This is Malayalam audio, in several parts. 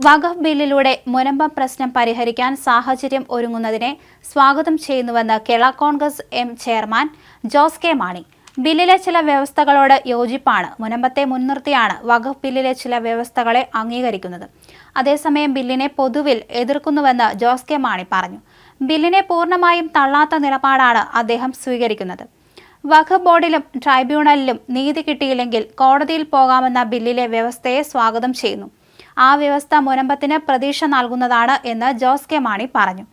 വഖഫ് ബില്ലിലൂടെ മുനമ്പം പ്രശ്നം പരിഹരിക്കാൻ സാഹചര്യം ഒരുങ്ങുന്നതിനെ സ്വാഗതം ചെയ്യുന്നുവെന്ന് Kerala Congress M chairman Jose K Mani. ബില്ലിലെ ചില വ്യവസ്ഥകളോട് യോജിപ്പാണ്. മുനമ്പത്തെ മുൻനിർത്തിയാണ് വഖഫ് ബില്ലിലെ ചില വ്യവസ്ഥകളെ അംഗീകരിക്കുന്നത്. അതേസമയം ബില്ലിനെ പൊതുവിൽ എതിർക്കുന്നുവെന്ന് ജോസ് കെ മാണി പറഞ്ഞു. ബില്ലിനെ പൂർണ്ണമായും തള്ളാത്ത നിലപാടാണ് അദ്ദേഹം സ്വീകരിക്കുന്നത്. വഖഫ് ബോർഡിലും ട്രൈബ്യൂണലിലും നീതി കിട്ടിയില്ലെങ്കിൽ കോടതിയിൽ പോകാമെന്ന ബില്ലിലെ വ്യവസ്ഥയെ സ്വാഗതം ചെയ്യുന്നു. ആ വ്യവസ്ഥ മുനമ്പത്തിന് പ്രതീക്ഷ നൽകുന്നതാണ് എന്ന് ജോസ് കെ മാണി പറഞ്ഞു.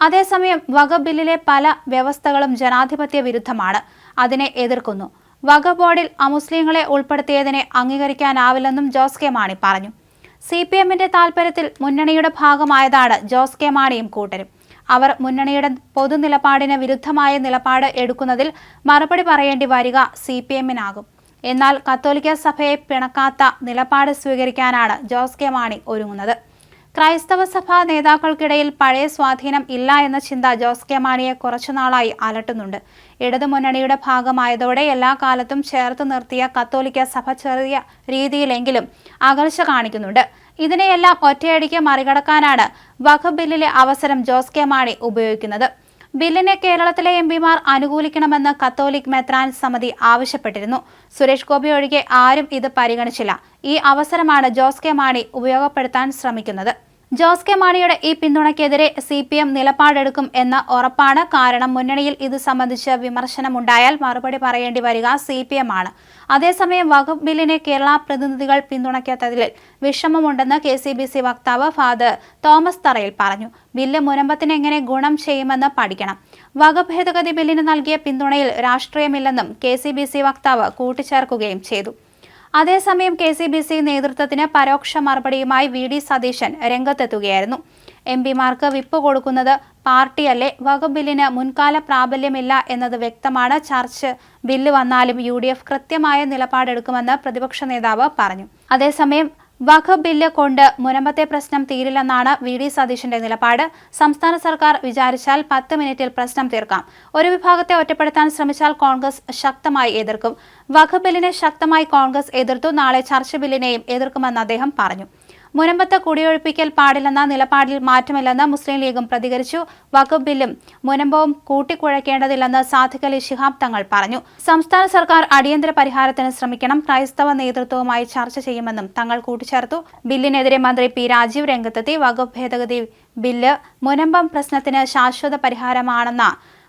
അതേസമയം വഖഫ് ബില്ലിലെ പല വ്യവസ്ഥകളും ജനാധിപത്യ വിരുദ്ധമാണ്. അതിനെ എതിർക്കുന്നു. വഖഫ് ബോർഡിൽ അമുസ്ലിങ്ങളെ ഉൾപ്പെടുത്തിയതിനെ അംഗീകരിക്കാനാവില്ലെന്നും ജോസ് കെ മാണി പറഞ്ഞു. CPMന്റെ താൽപര്യത്തിൽ മുന്നണിയുടെ ഭാഗമായതാണ് ജോസ് കെ മാണിയും കൂട്ടരും. അവർ മുന്നണിയുടെ പൊതുനിലപാടിന് വിരുദ്ധമായ നിലപാട് എടുക്കുന്നതിൽ മറുപടി പറയേണ്ടി വരിക CPMനാകും. എന്നാൽ കത്തോലിക്ക സഭയെ പിണക്കാത്ത നിലപാട് സ്വീകരിക്കാനാണ് ജോസ് കെ മാണി ഒരുങ്ങുന്നത്. ക്രൈസ്തവ സഭാ നേതാക്കൾക്കിടയിൽ പഴയ സ്വാധീനം ഇല്ല എന്ന ചിന്ത ജോസ് കെ മാണിയെ കുറച്ചുനാളായി അലട്ടുന്നുണ്ട്. ഇടതുമുന്നണിയുടെ ഭാഗമായതോടെ എല്ലാ കാലത്തും ചേർത്ത് നിർത്തിയ കത്തോലിക്ക സഭ ചെറിയ രീതിയിലെങ്കിലും അകൽച്ച കാണിക്കുന്നുണ്ട്. ഇതിനെയെല്ലാം ഒറ്റയടിക്ക് മറികടക്കാനാണ് വഖഫ് ബില്ലിലെ അവസരം ജോസ് കെ മാണി ഉപയോഗിക്കുന്നത്. ബില്ലിനെ കേരളത്തിലെ MPമാർ അനുകൂലിക്കണമെന്ന് കത്തോലിക് മെത്രാൻ സമിതി ആവശ്യപ്പെട്ടിരുന്നു. സുരേഷ് ഗോപി ഒഴികെ ആരും ഇത് പരിഗണിച്ചില്ല. ഈ അവസരമാണ് ജോസ് കെ മാണി ഉപയോഗപ്പെടുത്താൻ ശ്രമിക്കുന്നത്. ജോസ് കെ മാണിയുടെ ഈ പിന്തുണയ്ക്കെതിരെ CPM നിലപാടെടുക്കും എന്ന ഉറപ്പാണ്. കാരണം മുന്നണിയിൽ ഇത് സംബന്ധിച്ച് വിമർശനമുണ്ടായാൽ മറുപടി പറയേണ്ടി വരിക CPM ആണ്. അതേസമയം വഖഫ് ബില്ലിനെ കേരള പ്രതിനിധികൾ പിന്തുണയ്ക്കാത്തതിൽ വിഷമമുണ്ടെന്ന് KCBC വക്താവ് ഫാദർ തോമസ് തറയിൽ പറഞ്ഞു. ബില്ല് മുനമ്പത്തിന് എങ്ങനെ ഗുണം ചെയ്യുമെന്ന് പഠിക്കണം. വഖഫ് ഭേദഗതി ബില്ലിന് നൽകിയ പിന്തുണയിൽ രാഷ്ട്രീയമില്ലെന്നും KCBC വക്താവ് കൂട്ടിച്ചേർക്കുകയും ചെയ്തു. അതേസമയം KCBC നേതൃത്വത്തിന് പരോക്ഷ മറുപടിയുമായി VD സതീശൻ രംഗത്തെത്തുകയായിരുന്നു. MPമാർക്ക് വിപ്പ് കൊടുക്കുന്നത് പാർട്ടിയല്ലേ? വഖഫ് ബില്ലിന് മുൻകാല പ്രാബല്യമില്ല എന്നത് വ്യക്തമാണ്. ചർച്ച് ബില്ല് വന്നാലും UDF കൃത്യമായ നിലപാടെടുക്കുമെന്ന് പ്രതിപക്ഷ നേതാവ് പറഞ്ഞു. അതേസമയം വഖഫ് ബില്ല് കൊണ്ട് മുനമ്പത്തെ പ്രശ്നം തീരില്ലെന്നാണ് VD സതീശന്റെ നിലപാട്. സംസ്ഥാന സർക്കാർ വിചാരിച്ചാൽ 10 മിനിറ്റിൽ പ്രശ്നം തീർക്കാം. ഒരു വിഭാഗത്തെ ഒറ്റപ്പെടുത്താൻ ശ്രമിച്ചാൽ കോൺഗ്രസ് ശക്തമായി എതിർക്കും. വഖഫ് ബില്ലിനെ ശക്തമായി കോൺഗ്രസ് എതിർത്തു. നാളെ ചർച്ച് ബില്ലിനെയും എതിർക്കുമെന്ന് അദ്ദേഹം പറഞ്ഞു. മുനമ്പത്ത് കുടിയൊഴിപ്പിക്കൽ പാടില്ലെന്ന നിലപാടിൽ മാറ്റമില്ലെന്ന് മുസ്ലിം ലീഗും പ്രതികരിച്ചു. വഖഫ് ബില്ലും മുനമ്പവും കൂട്ടിക്കുഴയ്ക്കേണ്ടതില്ലെന്ന് സാദിഖ് അലി ശിഹാബ് തങ്ങൾ പറഞ്ഞു. സംസ്ഥാന സർക്കാർ അടിയന്തര പരിഹാരത്തിന് ശ്രമിക്കണം. ക്രൈസ്തവ നേതൃത്വവുമായി ചർച്ച ചെയ്യുമെന്നും തങ്ങൾ കൂട്ടിച്ചേർത്തു. ബില്ലിനെതിരെ മന്ത്രി P രാജീവ് രംഗത്തെത്തി. വഖഫ് ഭേദഗതി ബില്ല് മുനമ്പം പ്രശ്നത്തിന് ശാശ്വത പരിഹാരമാണെന്ന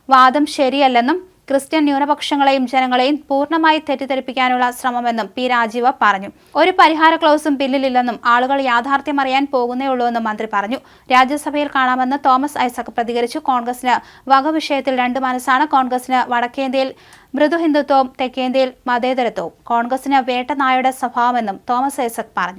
വാദം ശരിയല്ലെന്നും ക്രിസ്ത്യൻ ന്യൂനപക്ഷങ്ങളെയും ജനങ്ങളെയും പൂർണ്ണമായി തെറ്റിദ്ധരിപ്പിക്കാനുള്ള ശ്രമമെന്നും P രാജീവ് പറഞ്ഞു. ഒരു പരിഹാര ക്ലോസും ബില്ലിലില്ലെന്നും ആളുകൾ യാഥാർത്ഥ്യം അറിയാൻ പോകുന്നേയുള്ളൂവെന്നും മന്ത്രി പറഞ്ഞു. രാജ്യസഭയിൽ കാണാമെന്ന് തോമസ് ഐസക് പ്രതികരിച്ചു. കോൺഗ്രസിന് വഖഫ് വിഷയത്തിൽ രണ്ട് മനസ്സാണ്. കോൺഗ്രസിന് വടക്കേന്ത്യയിൽ മൃദുഹിന്ദുത്വവും തെക്കേന്ത്യയിൽ മതേതരത്വവും. കോൺഗ്രസിന് വേട്ടനായുടെ സ്വഭാവമെന്നും തോമസ് ഐസക് പറഞ്ഞു.